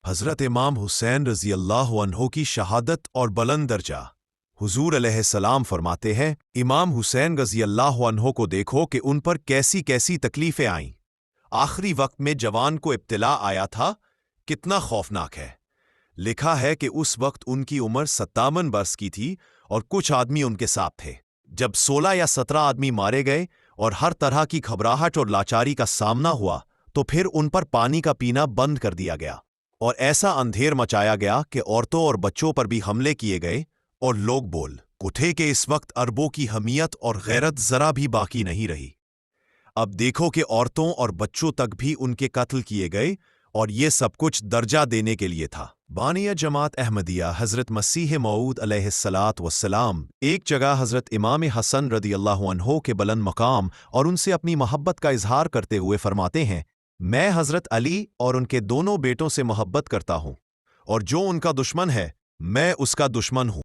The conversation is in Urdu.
حضرت امام حسین رضی اللہ عنہ کی شہادت اور بلند درجہ۔ حضور علیہ السلام فرماتے ہیں، امام حسین رضی اللہ عنہ کو دیکھو کہ ان پر کیسی کیسی تکلیفیں آئیں۔ آخری وقت میں جوان کو ابتلا آیا تھا، کتنا خوفناک ہے۔ لکھا ہے کہ اس وقت ان کی عمر 57 برس کی تھی اور کچھ آدمی ان کے ساتھ تھے۔ جب 16 یا 17 آدمی مارے گئے اور ہر طرح کی گھبراہٹ اور لاچاری کا سامنا ہوا تو پھر ان پر پانی کا پینا بند کر دیا گیا اور ایسا اندھیر مچایا گیا کہ عورتوں اور بچوں پر بھی حملے کیے گئے اور لوگ بول اٹھے کہ اس وقت عربوں کی حمیت اور غیرت ذرا بھی باقی نہیں رہی۔ اب دیکھو کہ عورتوں اور بچوں تک بھی ان کے قتل کیے گئے، اور یہ سب کچھ درجہ دینے کے لیے تھا۔ بانیہ جماعت احمدیہ حضرت مسیح موعود علیہ الصلاۃ والسلام ایک جگہ حضرت امام حسن رضی اللہ عنہ کے بلند مقام اور ان سے اپنی محبت کا اظہار کرتے ہوئے فرماتے ہیں، میں حضرت علی اور ان کے دونوں بیٹوں سے محبت کرتا ہوں، اور جو ان کا دشمن ہے میں اس کا دشمن ہوں۔